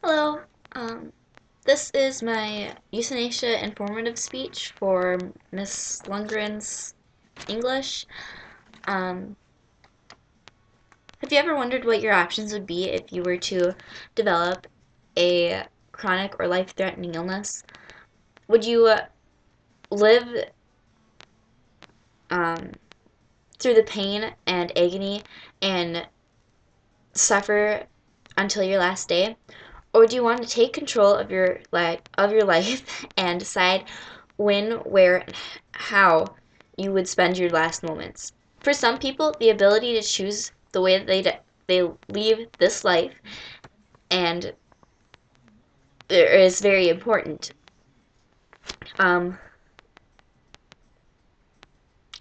Hello. Um, this is my Euthanasia informative speech for Miss Lungren's English. Um, have you ever wondered what your options would be if you were to develop a chronic or life-threatening illness? Would you live um, through the pain and agony and suffer until your last day? Or do you want to take control of your life and decide when, where, and how you would spend your last moments? For some people, the ability to choose the way that they leave this life and is very important. Um,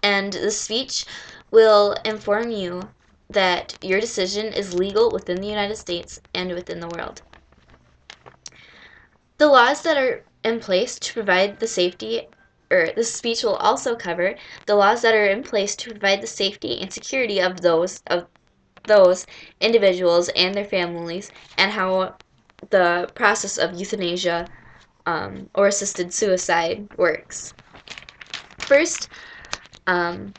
and the speech will inform you that your decision is legal within the United States and within the world. The laws that are in place to provide the safety, or this speech will also cover the laws that are in place to provide the safety and security of those individuals and their families, and how the process of euthanasia or assisted suicide works. First, I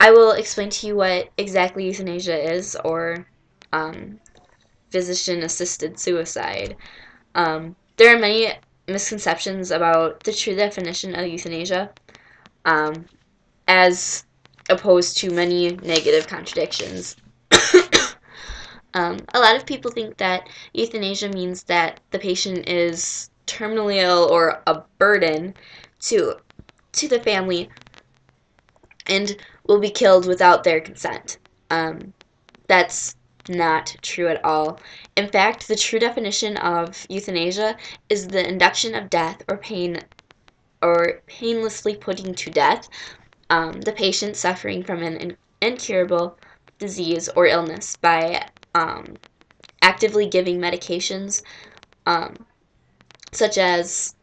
will explain to you what exactly euthanasia is, or physician-assisted suicide. There are many misconceptions about the true definition of euthanasia, as opposed to many negative contradictions. A lot of people think that euthanasia means that the patient is terminally ill or a burden to the family and will be killed without their consent. That's not true at all. In fact, the true definition of euthanasia is the induction of death or pain or painlessly putting to death the patient suffering from an incurable disease or illness by actively giving medications such as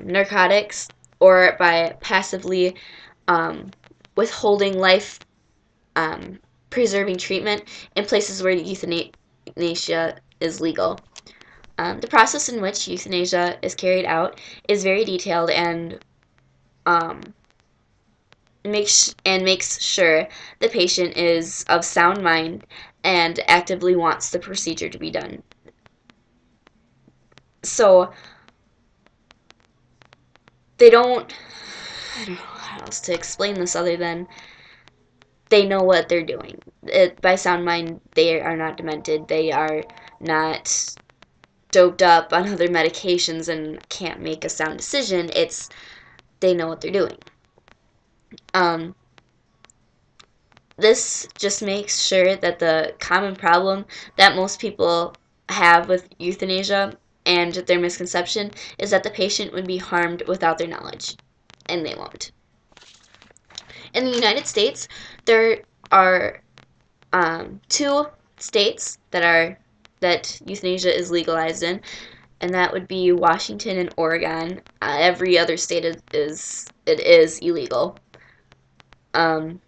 narcotics, or by passively withholding life preserving treatment in places where euthanasia is legal. The process in which euthanasia is carried out is very detailed and makes sure the patient is of sound mind and actively wants the procedure to be done. So they don't, I don't know how else to explain this other than they know what they're doing. By sound mind, they are not demented. They are not doped up on other medications and can't make a sound decision. They know what they're doing. This just makes sure that the common problem that most people have with euthanasia and their misconception is that the patient would be harmed without their knowledge, and they won't. In the United States, there are two states that euthanasia is legalized in, and that would be Washington and Oregon. Every other state is illegal. And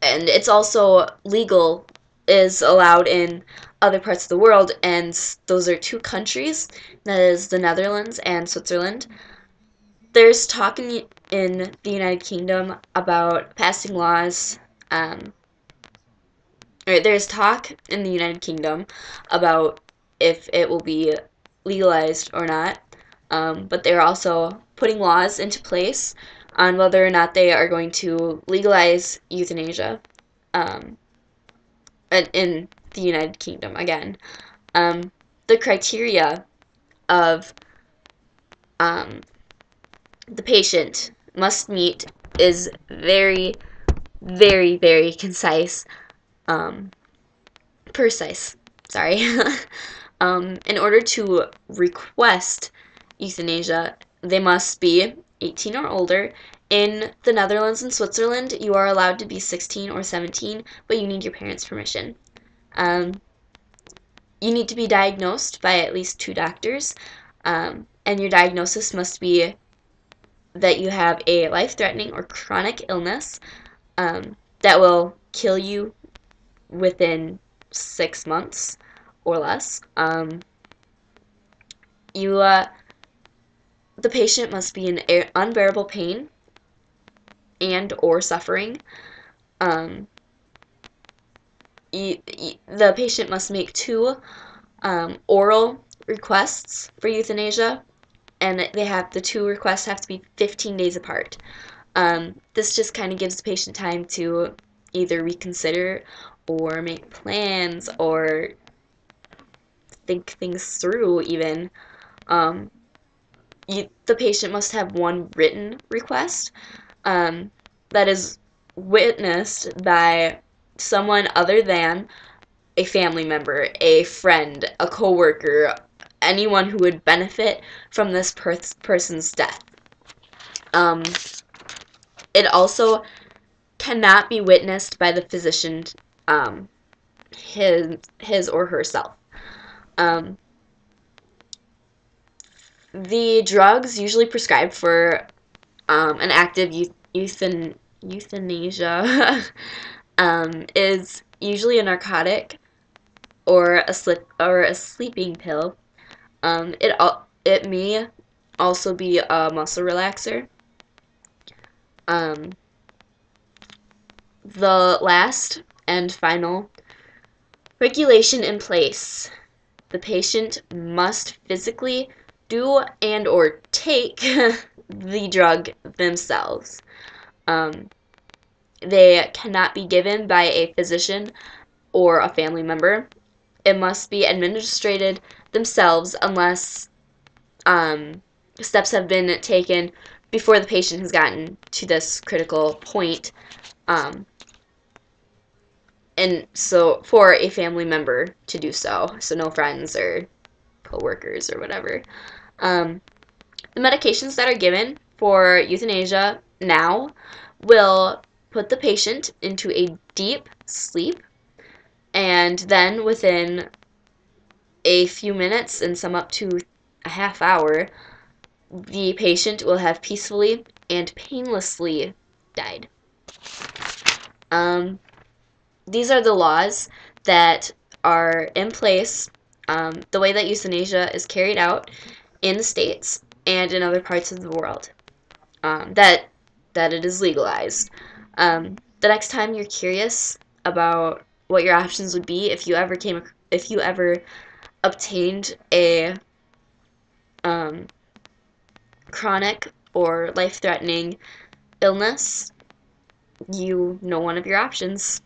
it's also legal, is allowed in other parts of the world, and those are two countries, that is the Netherlands and Switzerland. There's talk in the United Kingdom about passing laws, or there's talk in the United Kingdom about if it will be legalized or not, but they're also putting laws into place on whether or not they are going to legalize euthanasia in the United Kingdom again. The criteria of the patient must meet is very, very, very concise, precise. Sorry. In order to request euthanasia, they must be 18 or older. In the Netherlands and Switzerland, you are allowed to be 16 or 17, but you need your parents' permission. You need to be diagnosed by at least 2 doctors, and your diagnosis must be that you have a life-threatening or chronic illness that will kill you within 6 months, or less. The patient must be in unbearable pain and or suffering. Um, the patient must make two oral requests for euthanasia, and the two requests have to be 15 days apart. This just kind of gives the patient time to either reconsider or make plans or think things through even. Um, the patient must have one written request that is witnessed by someone other than a family member, a friend, a coworker, anyone who would benefit from this person's death. Um, it also cannot be witnessed by the physician, um, his or herself. Um, the drugs usually prescribed for an active euthanasia is usually a narcotic or a sleeping pill. It may also be a muscle relaxer. Um, the last and final regulation in place. The patient must physically do and or take the drug themselves. Um, they cannot be given by a physician or a family member. It must be administered themselves unless steps have been taken before the patient has gotten to this critical point. Um, and so for a family member to do so, so no friends or co-workers or whatever. Um, the medications that are given for euthanasia now will put the patient into a deep sleep, and then within a few minutes and some up to a half hour, the patient will have peacefully and painlessly died. These are the laws that are in place, the way that euthanasia is carried out in the States and in other parts of the world, that it is legalized. The next time you're curious about what your options would be if you ever obtained a chronic or life-threatening illness, you know one of your options.